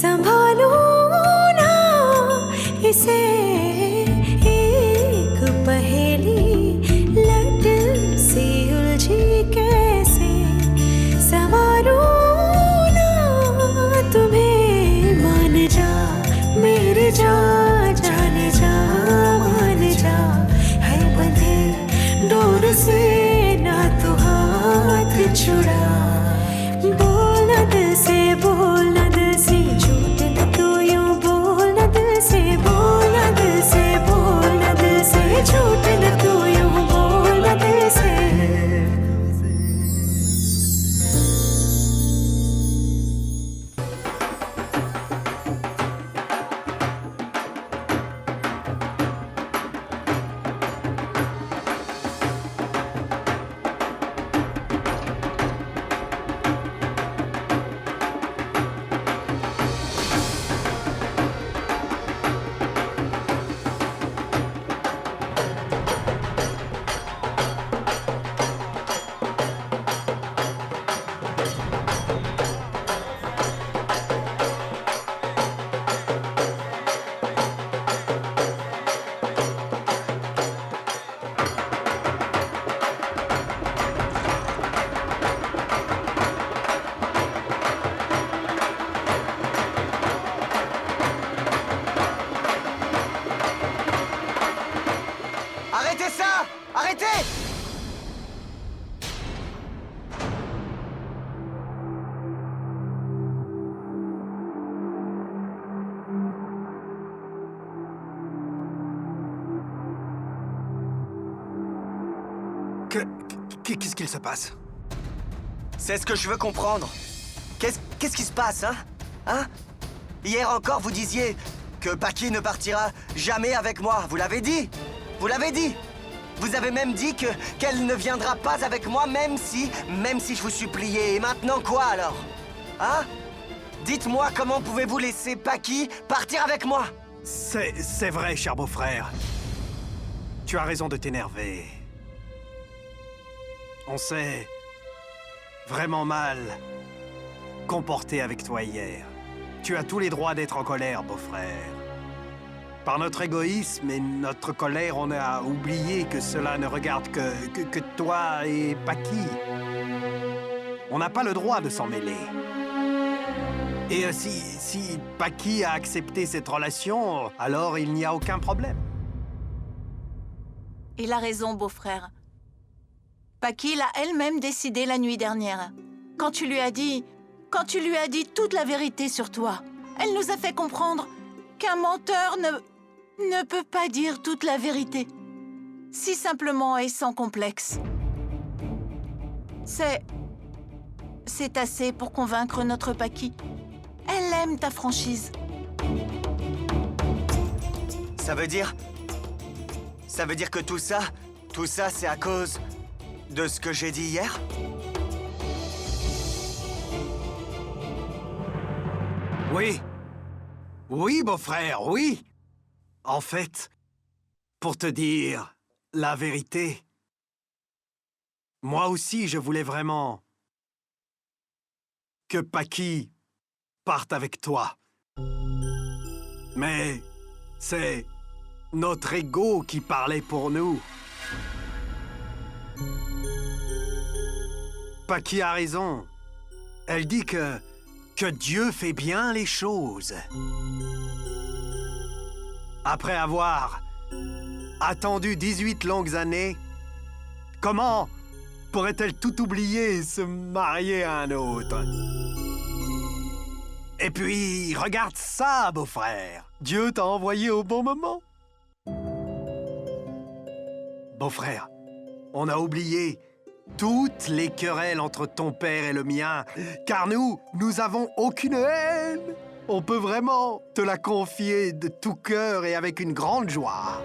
संभालूं ना इसे एक पहेली लट सी उलझी कैसे संवारूं ना तुम्हें मान जा मेरे जा जाने जा मान जा है बंधे डोर से ना तू हाथ छुड़ा बोल न दिल से बोल न दिल से झूठ न तू यूं बोल न दिल से बोल न दिल से बोल न दिल से झूठ न तू यूं बोल न दिल से Arrêtez ça! Arrêtez! Qu'est-ce qu'il se passe? C'est ce que je veux comprendre. Qu'est-ce qui se passe, hein? Hein? Hier encore, vous disiez que Paki ne partira jamais avec moi. Vous l'avez dit! Vous l'avez dit! Vous avez même dit qu'elle ne viendra pas avec moi, même si je vous suppliais. Et maintenant quoi, alors? Hein? Dites-moi, comment pouvez-vous laisser Paki partir avec moi? C'est vrai, cher beau-frère. Tu as raison de t'énerver. On s'est vraiment mal comporté avec toi hier. Tu as tous les droits d'être en colère, beau-frère. Par notre égoïsme et notre colère, on a oublié que cela ne regarde que toi et Paki. On n'a pas le droit de s'en mêler. Et si Paki a accepté cette relation, alors il n'y a aucun problème. Il a raison, beau-frère. Paki l'a elle-même décidé la nuit dernière. Quand tu lui as dit toute la vérité sur toi, elle nous a fait comprendre qu'un menteur ne peut pas dire toute la vérité. Si simplement et sans complexe. C'est assez pour convaincre notre Paki. Elle aime ta franchise. Ça veut dire que tout ça, c'est à cause de ce que j'ai dit hier? Oui. Oui, beau-frère, oui. En fait, pour te dire la vérité, moi aussi, je voulais vraiment que Paki parte avec toi. Mais c'est notre ego qui parlait pour nous. Paki a raison. Elle dit que Dieu fait bien les choses. Après avoir attendu 18 longues années, comment pourrait-elle tout oublier et se marier à un autre? Et puis, regarde ça, beau-frère. Dieu t'a envoyé au bon moment. Beau-frère, on a oublié toutes les querelles entre ton père et le mien, car nous avons aucune haine. On peut vraiment te la confier de tout cœur et avec une grande joie.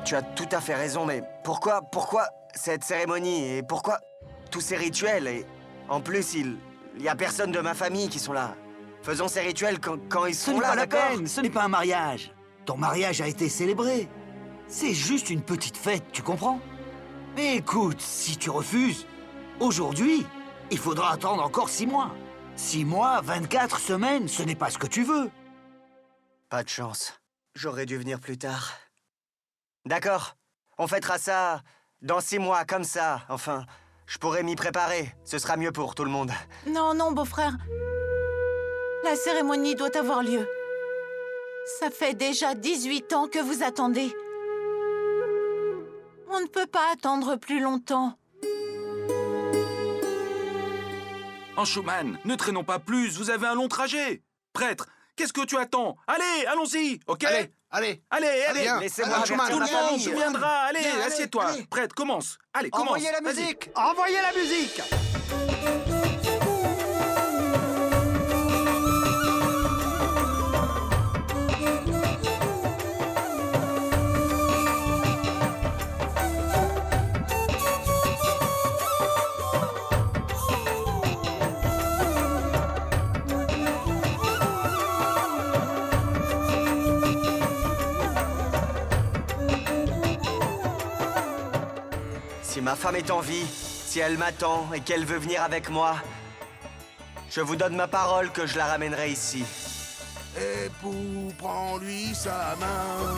Tu as tout à fait raison, mais pourquoi cette cérémonie et pourquoi tous ces rituels? Et en plus, il y a personne de ma famille qui sont là. Faisons ces rituels quand ils sont là, d'accord? Ce n'est pas la peine, ce n'est pas un mariage. Ton mariage a été célébré. C'est juste une petite fête, tu comprends? Mais écoute, si tu refuses, aujourd'hui, Il faudra attendre encore 6 mois. 6 mois, 24 semaines, ce n'est pas ce que tu veux. Pas de chance. J'aurais dû venir plus tard. D'accord. On fêtera ça dans 6 mois, comme ça. Enfin, je pourrais m'y préparer. Ce sera mieux pour tout le monde. Non, non, beau-frère. La cérémonie doit avoir lieu. Ça fait déjà 18 ans que vous attendez. On ne peut pas attendre plus longtemps. Anshuman, ne traînons pas plus, vous avez un long trajet. Prêtre, qu'est-ce que tu attends? Allez, allons-y, ok? Allez, Allez. viens. Laissez-moi Allez, avertir Tout ma le monde famille. se souviendra. Allez, Viens, allez, assieds-toi. allez. Prêtre, commence. Allez, commence. Envoyez la Vas-y. musique. Envoyez la musique! Si ma femme est en vie, si elle m'attend et qu'elle veut venir avec moi, je vous donne ma parole que je la ramènerai ici. Époux, prends-lui sa main.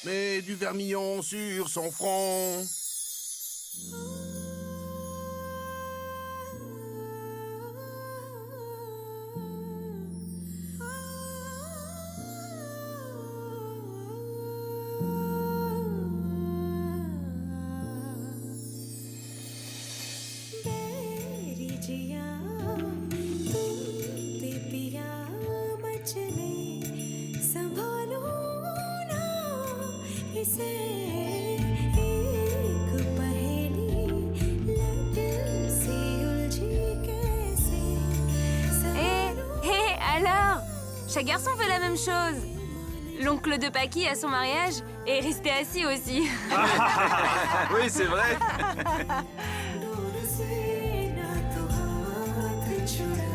Mets du vermillon sur son front. मेरी जिया तू भी पिया मचले संभालो ना इसे एक पहेली लट से उलझी कैसे Hé, alors chaque garçon fait la même chose. L'oncle de Paki à son mariage est resté assis aussi. Oui, c'est vrai. दूर से ना तो हाथ छुड़ा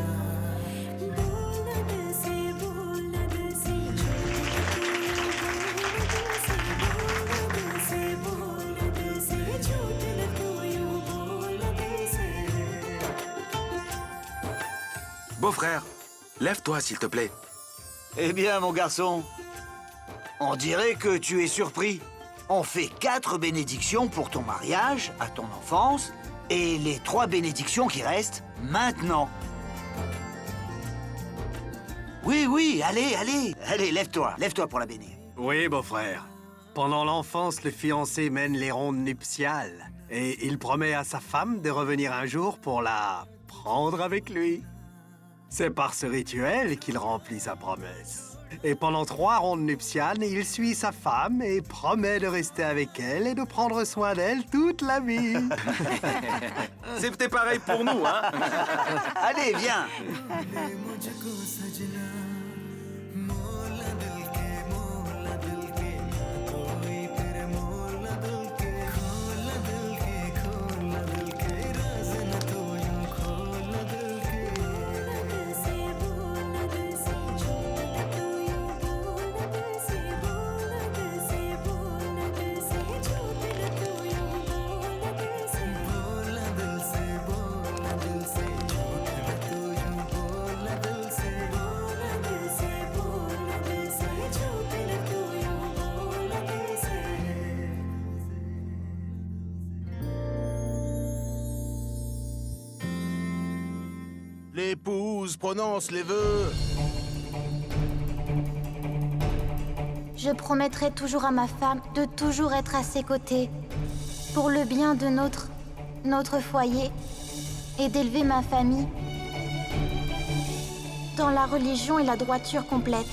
बोलना दिल से बोलना दिल से बोलना दिल से झूठ न तू यूं बोलना दिल से Beau-frère, lève-toi, s'il te plaît. Eh bien, mon garçon, on dirait que tu es surpris. On fait 4 bénédictions pour ton mariage, à ton enfance, et les 3 bénédictions qui restent, maintenant. Oui, allez, lève-toi pour la bénir. Oui, beau-frère. Pendant l'enfance, le fiancé mène les rondes nuptiales. Et il promet à sa femme de revenir un jour pour la prendre avec lui. C'est par ce rituel qu'il remplit sa promesse. Et pendant 3 rondes nuptiales, il suit sa femme et promet de rester avec elle et de prendre soin d'elle toute la vie. C'était pareil pour nous, hein? Allez, viens. दिल से बोलना दिल से झूठ न तू यूं बोलना दिल से बोलना दिल से बोलना दिल से झूठ न तू यूं बोलना दिल से बोलना दिल से बोलना दिल से झूठ न तू यूं बोलना दिल से बोलना दिल से बोलना दिल से झूठ न तू यूं बोलना दिल से L'épouse prononce les vœux. Je promettrai toujours à ma femme de toujours être à ses côtés, pour le bien de notre foyer, et d'élever ma famille dans la religion et la droiture complète,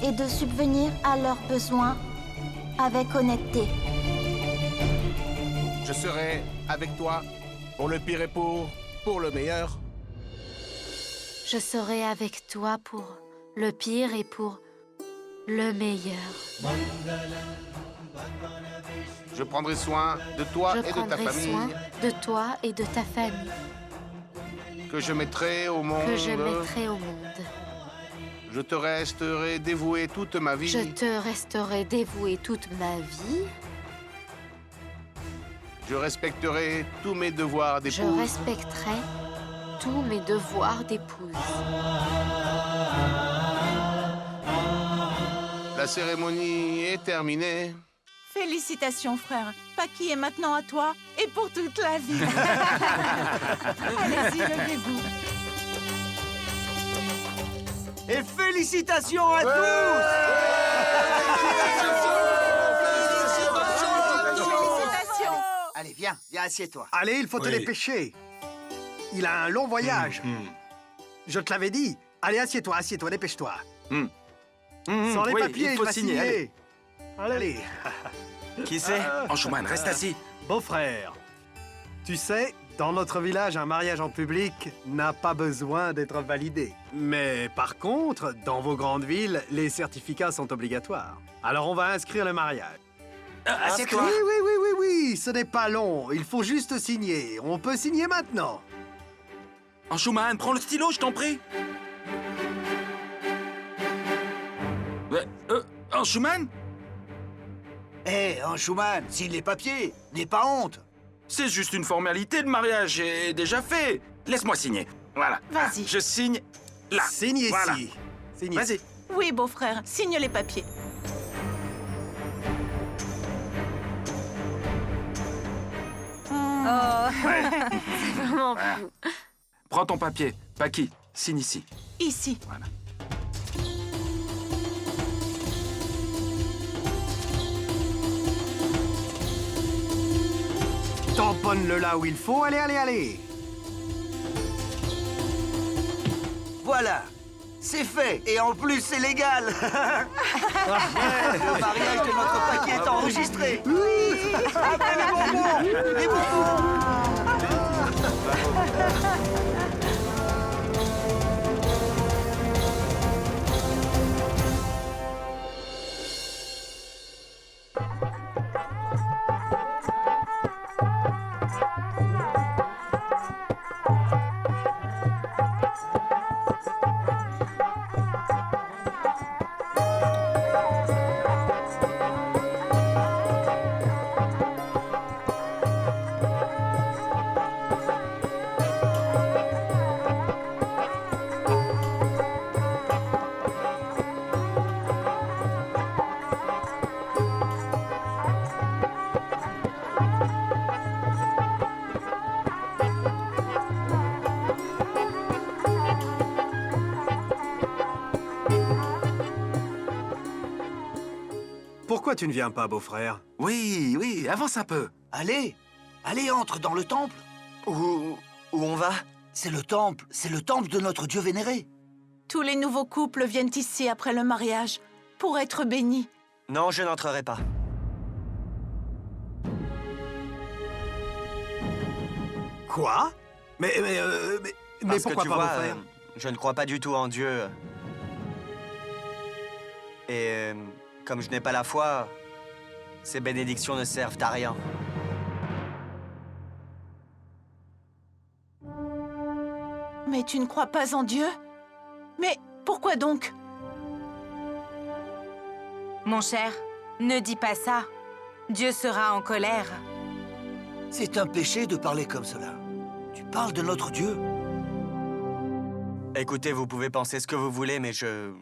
et de subvenir à leurs besoins avec honnêteté. Je serai avec toi pour le pire et pour le meilleur. Je serai avec toi pour le pire et pour le meilleur. Je prendrai soin de toi Je et de ta prendrai famille soin de toi et de ta famille que je mettrai au monde. que je mettrai au monde. Je te resterai dévoué toute ma vie. Je te resterai dévoué toute ma vie. Je respecterai tous mes devoirs Je d'épouse. respecterai tous mes devoirs d'épouse. La cérémonie est terminée. Félicitations, frère. Paki est maintenant à toi et pour toute la vie. Allez-y, levez-vous. Et félicitations à tous! Félicitations. Allez, viens, assieds-toi. Allez, il faut te Oui. dépêcher. Il a un long voyage. Je te l'avais dit. Allez, assieds-toi, dépêche-toi. Sans les oui, papiers, il faut va signer. signer. Allez. Qui c'est? Anschumann, reste assis. Beau-frère, tu sais, dans notre village, un mariage en public n'a pas besoin d'être validé. Mais par contre, dans vos grandes villes, les certificats sont obligatoires. Alors on va inscrire le mariage. Assieds-toi. Oui, ce n'est pas long. Il faut juste signer. On peut signer maintenant. Anschumann, prends le stylo, je t'en prie. Anschumann? Hé, Anschumann, signe les papiers. N'aie pas honte. C'est juste une formalité, le mariage est déjà fait. Laisse-moi signer. Voilà. Vas-y. Je signe là. Signe Voilà. ici. Signe Vas-y. ici. Oui, beau-frère, signe les papiers. Vraiment fou. Prends ton papier. Paki, signe ici. Ici. Voilà. Tamponne-le là où il faut. Allez. Voilà, c'est fait. Et en plus, c'est légal. Le mariage de notre paquet est enregistré. Oui. Après les bonbons, les bonbons. Pourquoi tu ne viens pas, beau-frère? Oui, avance un peu. Allez, entre dans le temple. Où on va? C'est le temple de notre Dieu vénéré. Tous les nouveaux couples viennent ici après le mariage pour être bénis. Non, je n'entrerai pas. Quoi? Mais Parce pourquoi que tu pas, vois, beau-frère? je ne crois pas du tout en Dieu. Et comme je n'ai pas la foi, ces bénédictions ne servent à rien. Mais tu ne crois pas en Dieu? Mais pourquoi donc? Mon cher, ne dis pas ça. Dieu sera en colère. C'est un péché de parler comme cela. Tu parles de notre Dieu. Écoutez, vous pouvez penser ce que vous voulez, mais je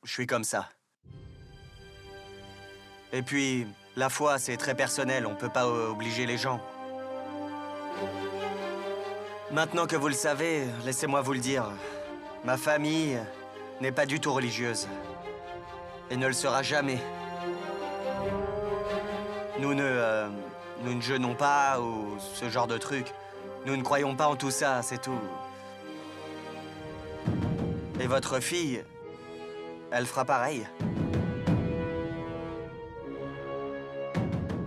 suis comme ça. Et puis, la foi, c'est très personnel, on peut pas obliger les gens. Maintenant que vous le savez, laissez-moi vous le dire. Ma famille n'est pas du tout religieuse. Et ne le sera jamais. Nous ne jeûnons pas ou ce genre de truc. Nous ne croyons pas en tout ça, c'est tout. Et votre fille, elle fera pareil.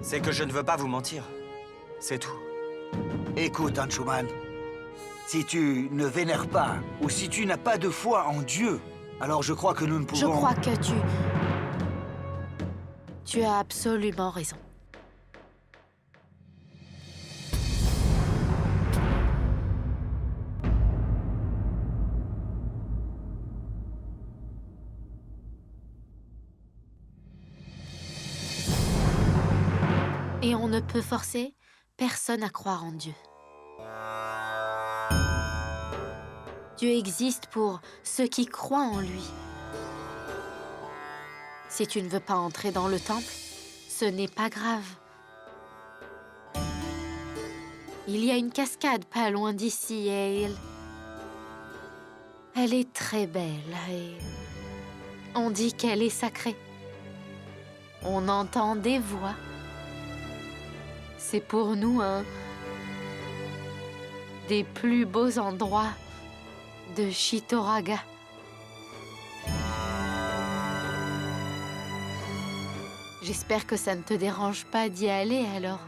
C'est que je ne veux pas vous mentir. C'est tout. Écoute, Anshuman, si tu ne vénères pas ou si tu n'as pas de foi en Dieu, alors je crois que nous ne pouvons... Je crois que tu as absolument raison. Et on ne peut forcer personne à croire en Dieu. Dieu existe pour ceux qui croient en lui. Si tu ne veux pas entrer dans le temple, ce n'est pas grave. Il y a une cascade pas loin d'ici et elle est très belle et on dit qu'elle est sacrée. On entend des voix. C'est pour nous un des plus beaux endroits de Chitoraga. J'espère que ça ne te dérange pas d'y aller alors.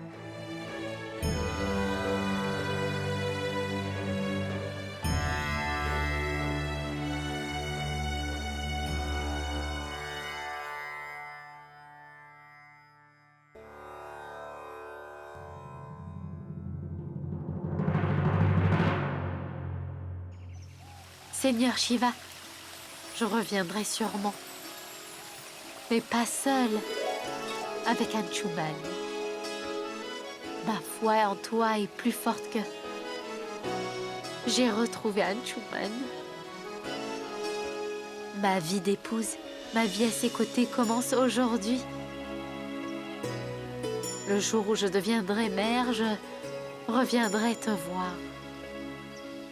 Seigneur Shiva, je reviendrai sûrement. Mais pas seule, avec Anshuman. Ma foi en toi est plus forte que... J'ai retrouvé Anshuman. Ma vie d'épouse, ma vie à ses côtés commence aujourd'hui. Le jour où je deviendrai mère, je reviendrai te voir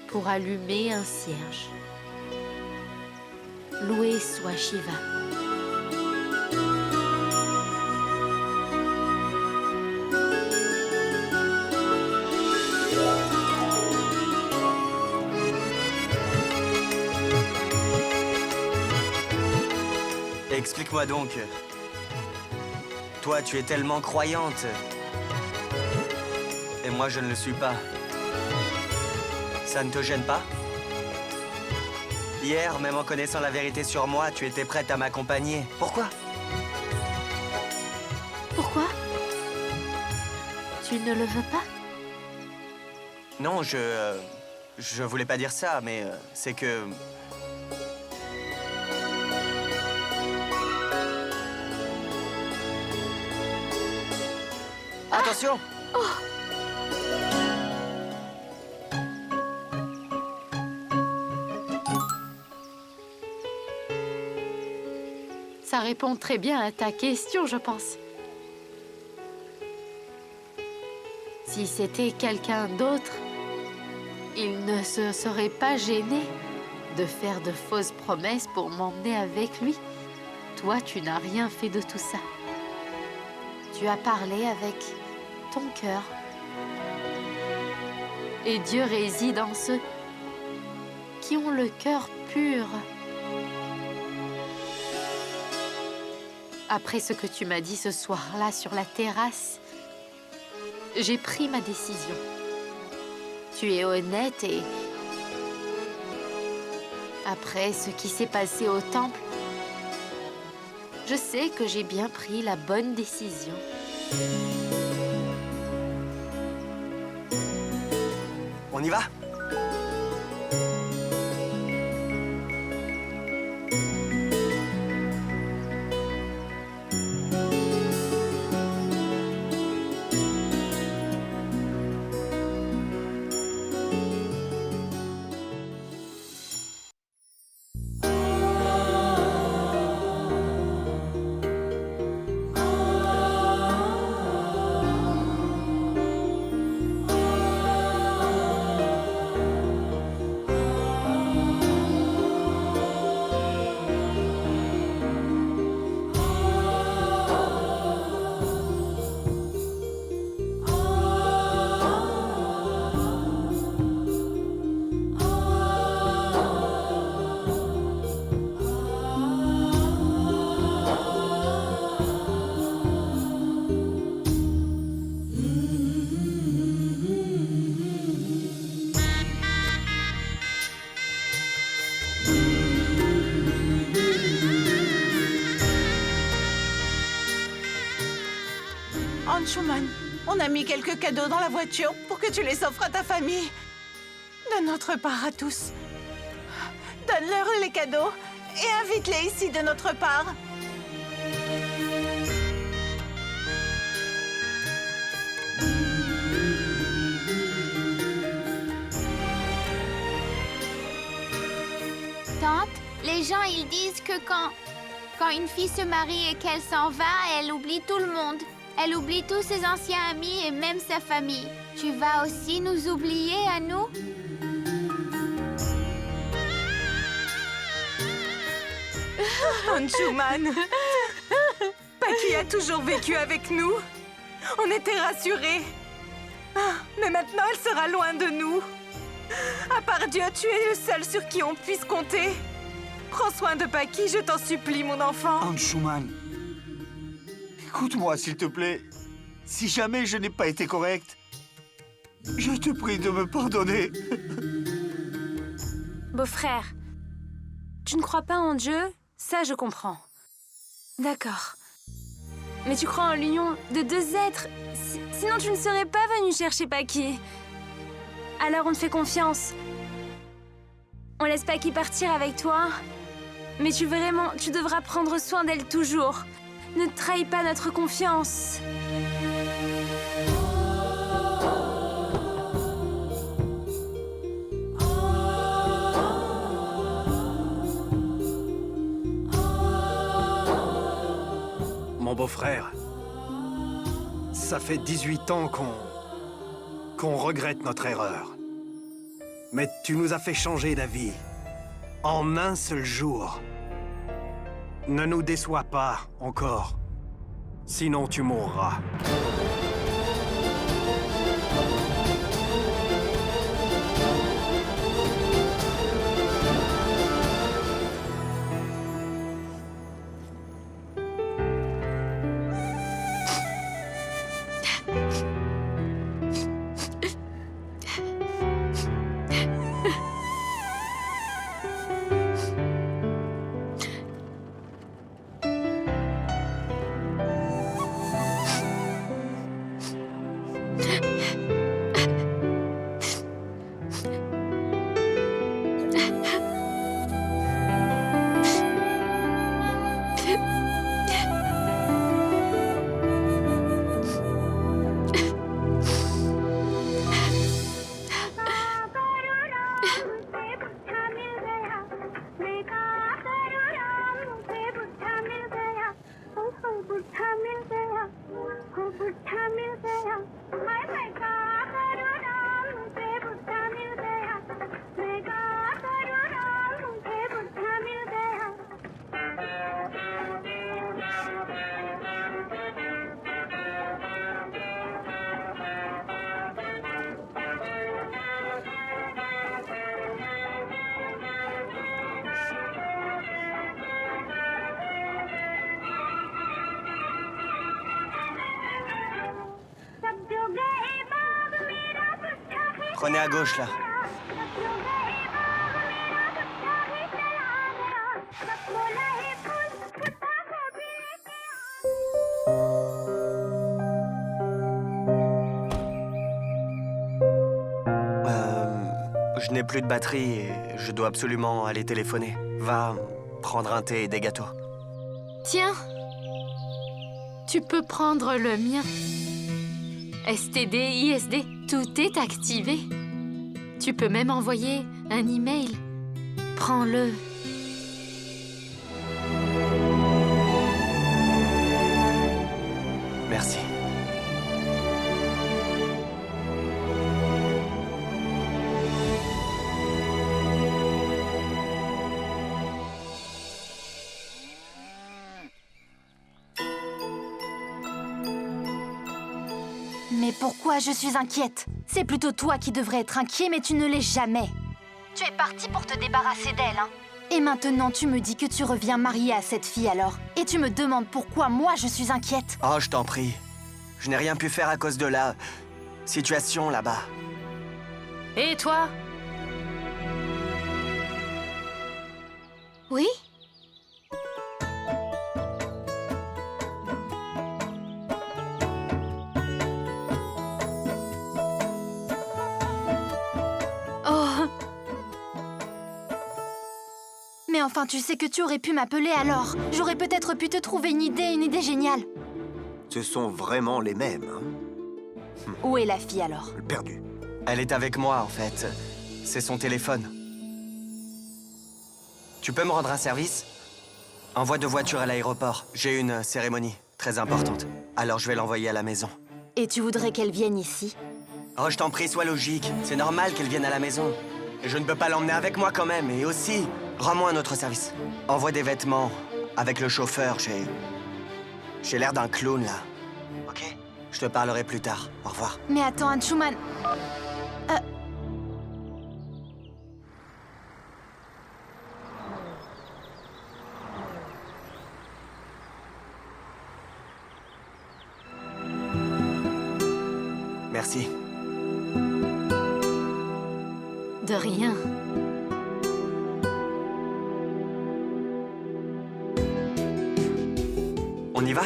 pour allumer un cierge. Loué soit Shiva. Explique-moi donc. Toi, tu es tellement croyante. Et moi, je ne le suis pas. Ça ne te gêne pas? Hier, même en connaissant la vérité sur moi, tu étais prête à m'accompagner. Pourquoi? Pourquoi? Tu ne le veux pas? Non, je voulais pas dire ça, mais c'est que... Attention! Ça répond très bien à ta question, je pense. Si c'était quelqu'un d'autre, il ne se serait pas gêné de faire de fausses promesses pour m'emmener avec lui. Toi, tu n'as rien fait de tout ça. Tu as parlé avec ton cœur. Et Dieu réside en ceux qui ont le cœur pur. Après ce que tu m'as dit ce soir-là sur la terrasse, j'ai pris ma décision. Tu es honnête et... Après ce qui s'est passé au temple, je sais que j'ai bien pris la bonne décision. On y va? Anshuman, on a mis quelques cadeaux dans la voiture pour que tu les offres à ta famille. De notre part à tous. Donne-leur les cadeaux et invite-les ici de notre part. Tante, les gens, ils disent que quand une fille se marie et qu'elle s'en va, elle oublie tout le monde. Elle oublie tous ses anciens amis et même sa famille. Tu vas aussi nous oublier à nous? Anshuman, Paki a toujours vécu avec nous. On était rassurés. Mais maintenant, elle sera loin de nous. À part Dieu, tu es le seul sur qui on puisse compter. Prends soin de Paki, je t'en supplie, mon enfant. Anshuman, écoute-moi, s'il te plaît. Si jamais je n'ai pas été correct, je te prie de me pardonner. Beau-frère, tu ne crois pas en Dieu? Ça, je comprends. D'accord. Mais tu crois en l'union de deux êtres. Sinon, tu ne serais pas venu chercher Paki. Alors, on te fait confiance. On laisse Paki partir avec toi. Mais tu devras prendre soin d'elle toujours. Ne trahis pas notre confiance. Mon beau-frère, ça fait 18 ans qu'on regrette notre erreur. Mais tu nous as fait changer d'avis en un seul jour. Ne nous déçois pas encore, sinon tu mourras. Prenez à gauche, là. Je n'ai plus de batterie et je dois absolument aller téléphoner. Va prendre un thé et des gâteaux. Tiens, tu peux prendre le mien. STD, ISD, tout est activé. Tu peux même envoyer un email. Prends-le. Merci. Mais pourquoi je suis inquiète? C'est plutôt toi qui devrais être inquiet, mais tu ne l'es jamais. Tu es parti pour te débarrasser d'elle, hein? Et maintenant, tu me dis que tu reviens mariée à cette fille, alors. Et tu me demandes pourquoi moi, je suis inquiète. Oh, je t'en prie. Je n'ai rien pu faire à cause de la situation là-bas. Et toi? Oui? enfin, tu sais que tu aurais pu m'appeler alors. J'aurais peut-être pu te trouver une idée géniale. Ce sont vraiment les mêmes, hein. Où est la fille alors? Perdu. Elle est avec moi, en fait. C'est son téléphone. Tu peux me rendre un service? Envoie 2 voitures à l'aéroport. J'ai une cérémonie très importante. Alors je vais l'envoyer à la maison. Et tu voudrais qu'elle vienne ici? Oh, je t'en prie, sois logique. C'est normal qu'elle vienne à la maison. Et je ne peux pas l'emmener avec moi quand même. Et aussi, rends-moi un autre service. Envoie des vêtements avec le chauffeur. J'ai l'air d'un clown, là. Ok? Je te parlerai plus tard. Au revoir. Mais attends, Anshuman. Merci. De rien. On y va?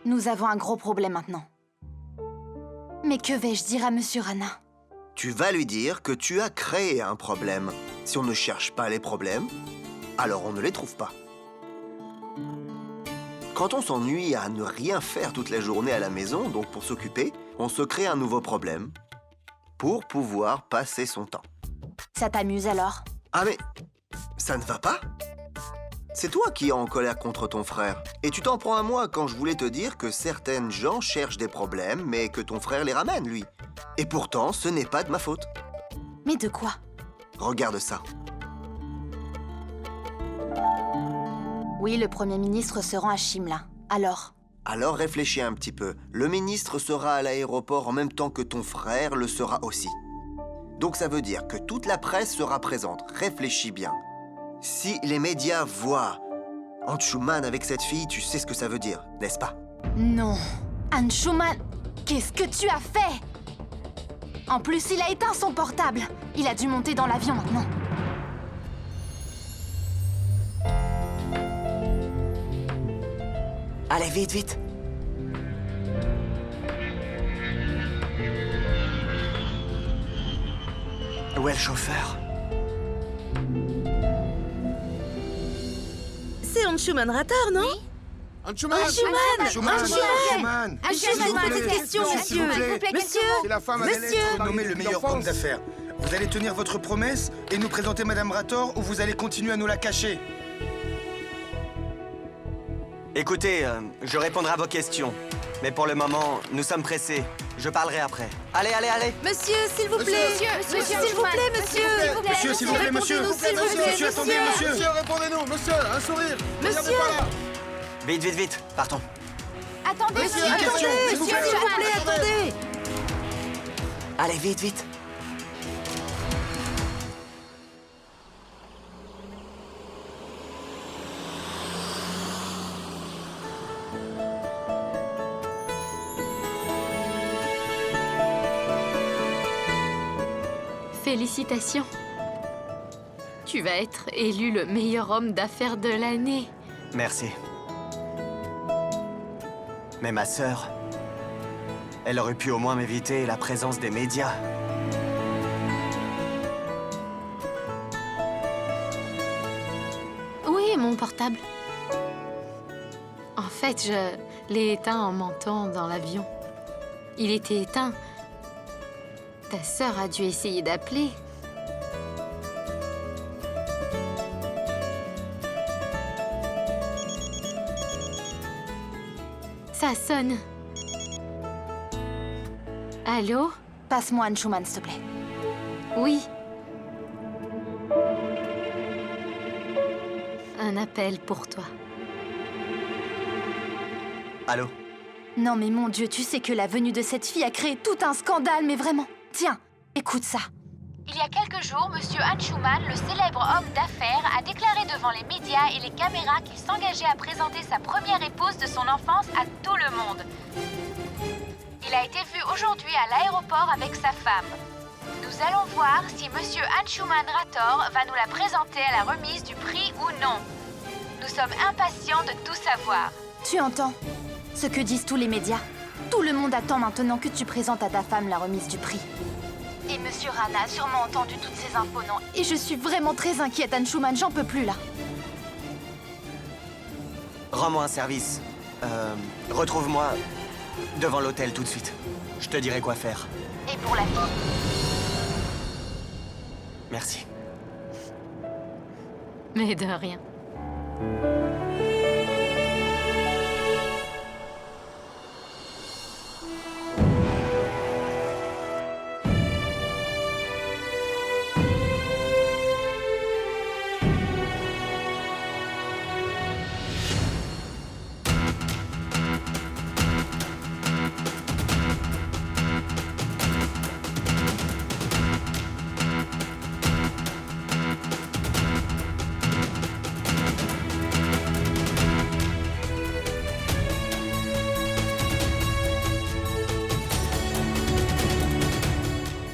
Nous avons un gros problème maintenant. Mais que vais-je dire à Monsieur Rana? Tu vas lui dire que tu as créé un problème. Si on ne cherche pas les problèmes, alors on ne les trouve pas. Quand on s'ennuie à ne rien faire toute la journée à la maison, donc pour s'occuper, on se crée un nouveau problème pour pouvoir passer son temps. Ça t'amuse alors? Ah mais, ça ne va pas? C'est toi qui es en colère contre ton frère. Et tu t'en prends à moi quand je voulais te dire que certaines gens cherchent des problèmes, mais que ton frère les ramène, lui. Et pourtant, ce n'est pas de ma faute. Mais de quoi? Regarde ça. Oui, le Premier ministre se rend à Shimla. Alors? Alors réfléchis un petit peu. Le ministre sera à l'aéroport en même temps que ton frère le sera aussi. Donc ça veut dire que toute la presse sera présente. Réfléchis bien. Si les médias voient Anshuman avec cette fille, tu sais ce que ça veut dire, n'est-ce pas? Non. Anshuman, qu'est-ce que tu as fait? En plus, il a éteint son portable. Il a dû monter dans l'avion maintenant. Allez, vite, vite. Où est le chauffeur? C'est Anshuman Ratar, non? Anshuman! Anshuman! Anshuman! Anshuman, cette question, monsieur! Monsieur! C'est la femme Monsieur! Nommé le meilleur homme d'affaires. Vous allez tenir votre promesse et nous présenter Madame Rator ou vous allez continuer à nous la cacher? Écoutez, je répondrai à vos questions. Mais pour le moment, nous sommes pressés. Je parlerai après. Allez, allez, allez! Monsieur, s'il vous plaît! Monsieur, s'il vous plaît, monsieur! Monsieur, s'il vous plaît, monsieur! S'il vous plaît, Monsieur, attendez, monsieur! Monsieur, répondez-nous! Monsieur, un sourire! Monsieur. Regardez pas là! Vite, vite, vite, partons. Attendez, Monsieur, monsieur, une question, attendez, s'il vous plaît. S'il vous plaît, attendez! Allez, vite, vite. Félicitations. Tu vas être élu le meilleur homme d'affaires de l'année. Merci. Mais ma sœur, elle aurait pu au moins m'éviter la présence des médias. Oui, mon portable. En fait, je l'ai éteint en montant dans l'avion. Il était éteint. Ta sœur a dû essayer d'appeler. Ça sonne. Allô? Passe-moi Anshuman, s'il te plaît. Oui. appel pour toi. Allô? Non mais mon Dieu, tu sais que la venue de cette fille a créé tout un scandale, mais vraiment. Tiens, écoute ça. Il y a quelques jours, Monsieur Hanschumann, le célèbre homme d'affaires, a déclaré devant les médias et les caméras qu'il s'engageait à présenter sa première épouse de son enfance à tout le monde. Il a été vu aujourd'hui à l'aéroport avec sa femme. Nous allons voir si Monsieur Hanschumann Rator va nous la présenter à la remise du prix ou non. Nous sommes impatients de tout savoir. Tu entends ce que disent tous les médias? Tout le monde attend maintenant que tu présentes à ta femme la remise du prix. Et Monsieur Rana a sûrement entendu toutes ces infos, non? Et je suis vraiment très inquiète, Hanschumann, j'en peux plus là. Rends-moi un service. Retrouve-moi devant l'hôtel tout de suite. Je te dirai quoi faire. Et pour la fille? Merci. Mais de rien.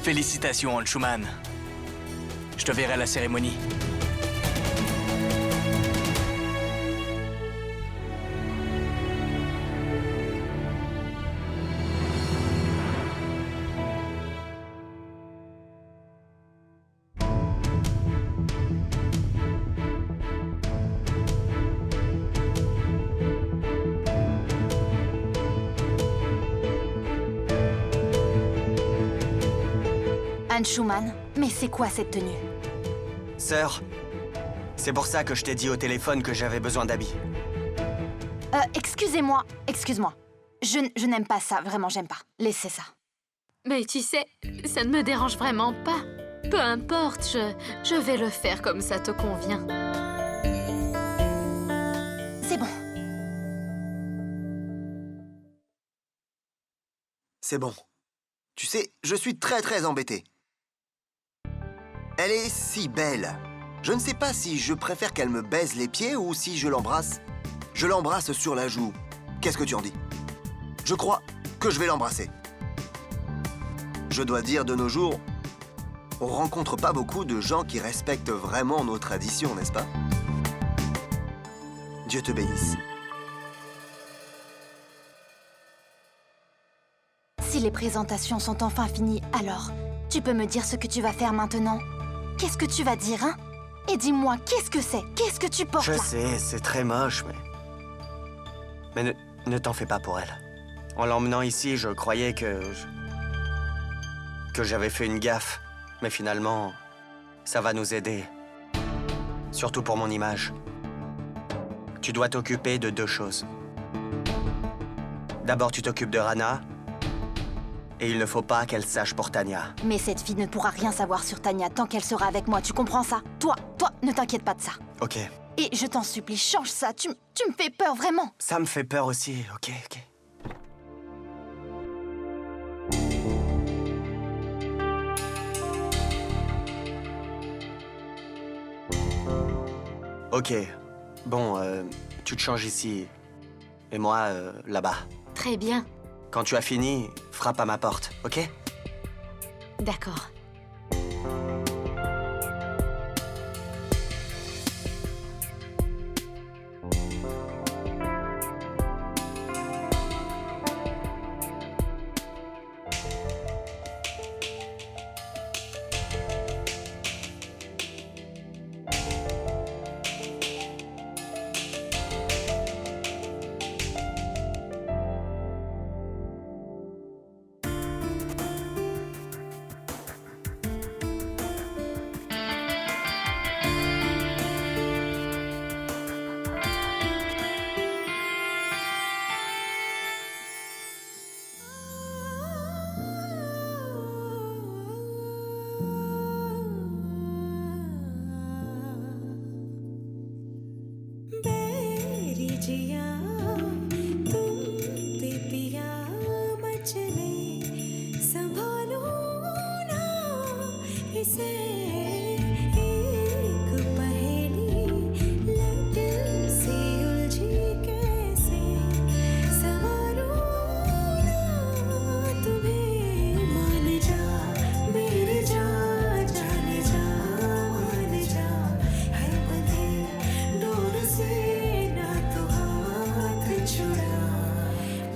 Félicitations, Hanschumann. Je te verrai à la cérémonie. Hanschumann, mais c'est quoi cette tenue? Sœur, c'est pour ça que je t'ai dit au téléphone que j'avais besoin d'habits. Excusez-moi. Je n'aime pas ça, vraiment j'aime pas. Laissez ça. Mais tu sais, ça ne me dérange vraiment pas. Peu importe, je vais le faire comme ça te convient. C'est bon. C'est bon. Tu sais, je suis très embêté. Elle est si belle. Je ne sais pas si je préfère qu'elle me baise les pieds ou si je l'embrasse. Je l'embrasse sur la joue. Qu'est-ce que tu en dis? Je crois que je vais l'embrasser. Je dois dire, de nos jours, on rencontre pas beaucoup de gens qui respectent vraiment nos traditions, n'est-ce pas? Dieu te bénisse. Si les présentations sont enfin finies, alors, tu peux me dire ce que tu vas faire maintenant? Qu'est-ce que tu vas dire, hein? Et dis-moi, qu'est-ce que c'est? Qu'est-ce que tu portes Je là? sais, c'est très moche, mais ne t'en fais pas pour elle. En l'emmenant ici, je croyais que j'avais fait une gaffe. Mais finalement, ça va nous aider. Surtout pour mon image. Tu dois t'occuper de deux choses. D'abord, tu t'occupes de Rana. Et il ne faut pas qu'elle sache pour Tanya. Mais cette fille ne pourra rien savoir sur Tanya tant qu'elle sera avec moi, tu comprends ça? Toi, ne t'inquiète pas de ça. Ok. Et je t'en supplie, change ça, tu me fais peur, vraiment. Ça me fait peur aussi, ok. Ok. Bon, tu te changes ici. Et moi, là-bas. Très bien. Quand tu as fini, frappe à ma porte, ok? D'accord. छुड़ा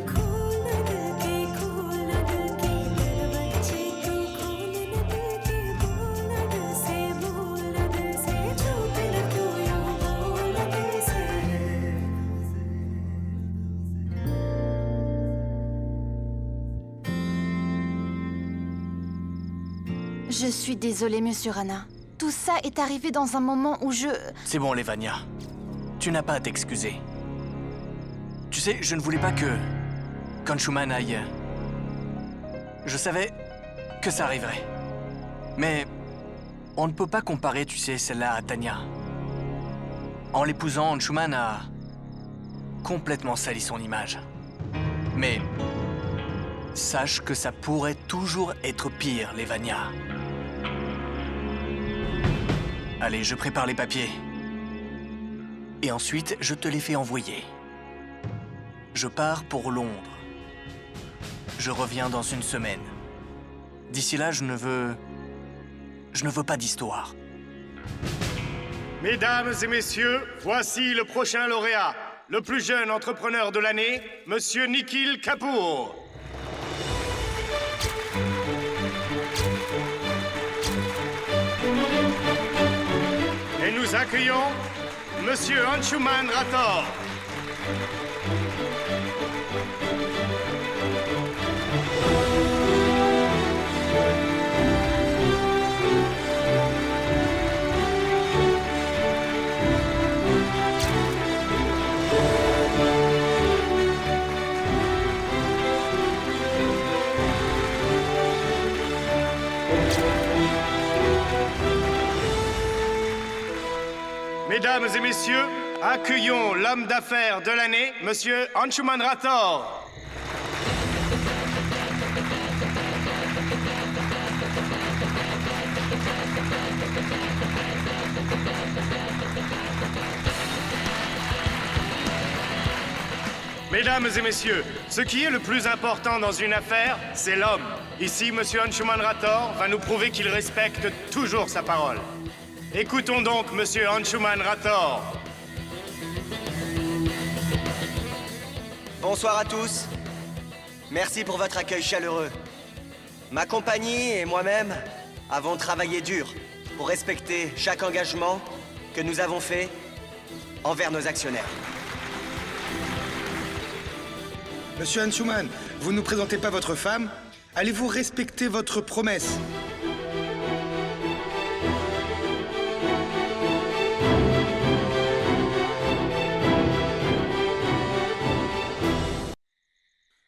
खोलना दिल के खोलना दिल के दिल बच्चे तू खोलना दिल के बोलना दिल से छुपे न तू यूं बोलना दिल से Je suis désolée, Monsieur Rana. Tout ça est arrivé dans un moment où je... C'est bon, Levania. Tu n'as pas à t'excuser. Tu sais, je ne voulais pas que Anshuman aille... Je savais que ça arriverait. Mais on ne peut pas comparer, tu sais, celle-là à Tanya. En l'épousant, Anshuman a complètement sali son image. Mais sache que ça pourrait toujours être pire, Levania. Allez, je prépare les papiers. Et ensuite, je te les fais envoyer. Je pars pour Londres. Je reviens dans une semaine. D'ici là, je ne veux pas d'histoire. Mesdames et messieurs, voici le prochain lauréat. Le plus jeune entrepreneur de l'année, Monsieur Nikhil Kapoor. Et nous accueillons Monsieur Anshuman Rathore. Mesdames et messieurs, accueillons l'homme d'affaires de l'année, Monsieur Anshuman Rathore. Mesdames et messieurs, ce qui est le plus important dans une affaire, c'est l'homme. Ici, Monsieur Anshuman Rathore va nous prouver qu'il respecte toujours sa parole. Écoutons donc Monsieur Anshuman Rathore. Bonsoir à tous. Merci pour votre accueil chaleureux. Ma compagnie et moi-même avons travaillé dur pour respecter chaque engagement que nous avons fait envers nos actionnaires. Monsieur Anshuman, vous ne nous présentez pas votre femme? Allez-vous respecter votre promesse?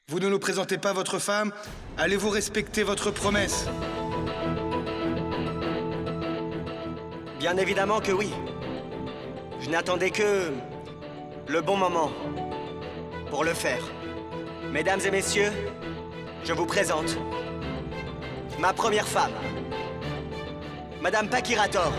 Vous ne nous présentez pas votre femme? Allez-vous respecter votre promesse? Bien évidemment que oui. Je n'attendais que le bon moment pour le faire. Mesdames et messieurs, je vous présente ma première femme, Madame Paki Rathore.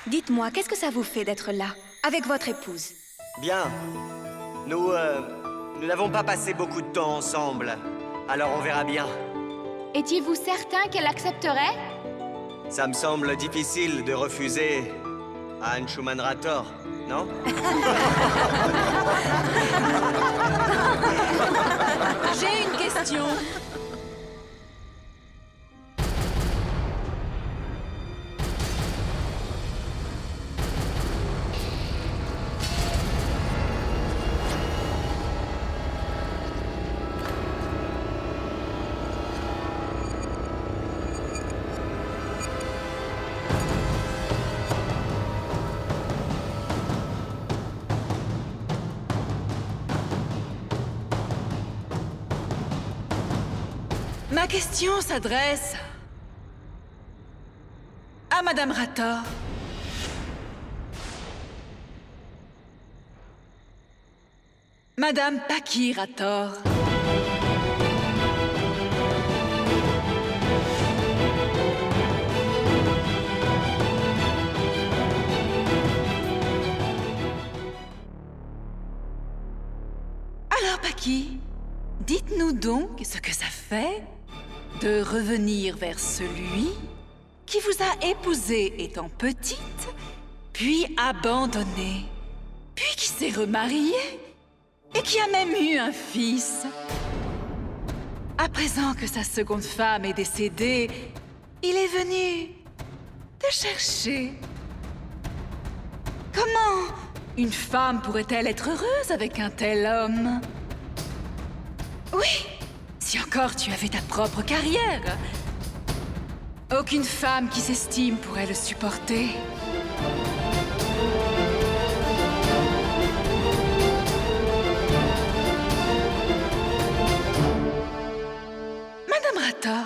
Dites-moi, qu'est-ce que ça vous fait d'être là, avec votre épouse? Bien. Nous n'avons pas passé beaucoup de temps ensemble. Alors on verra bien. Étiez-vous certain qu'elle accepterait? Ça me semble difficile de refuser à Anshuman Rathore, non? J'ai une question. Ma question s'adresse à Madame Rathore. Madame Paki Rathore. donc ce que ça fait de revenir vers celui qui vous a épousé étant petite, puis abandonné, puis qui s'est remarié et qui a même eu un fils. À présent que sa seconde femme est décédée, il est venu te chercher. Comment une femme pourrait-elle être heureuse avec un tel homme? Oui, si encore tu avais ta propre carrière. Aucune femme qui s'estime pourrait le supporter. Madame Rator,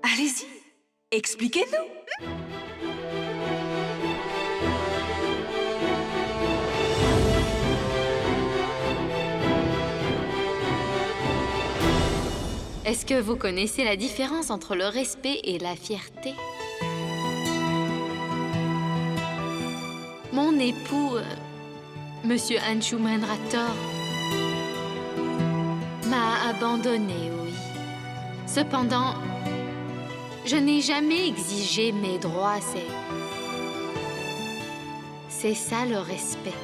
allez-y, expliquez-nous. Est-ce que vous connaissez la différence entre le respect et la fierté? Mon époux, Monsieur Anshuman Rator, m'a abandonnée, oui. Cependant, je n'ai jamais exigé mes droits, c'est ça le respect.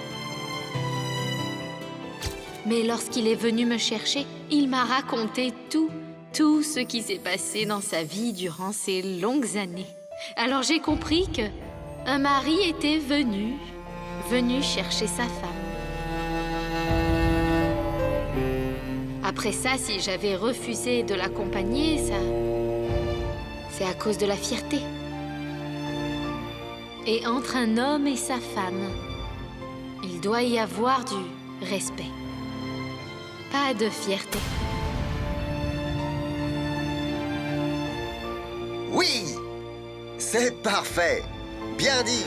Mais lorsqu'il est venu me chercher, il m'a raconté tout ce qui s'est passé dans sa vie durant ces longues années. Alors j'ai compris que un mari était venu chercher sa femme. Après ça, si j'avais refusé de l'accompagner, c'est à cause de la fierté. Et entre un homme et sa femme, il doit y avoir du respect. Pas de fierté. Oui! C'est parfait! Bien dit!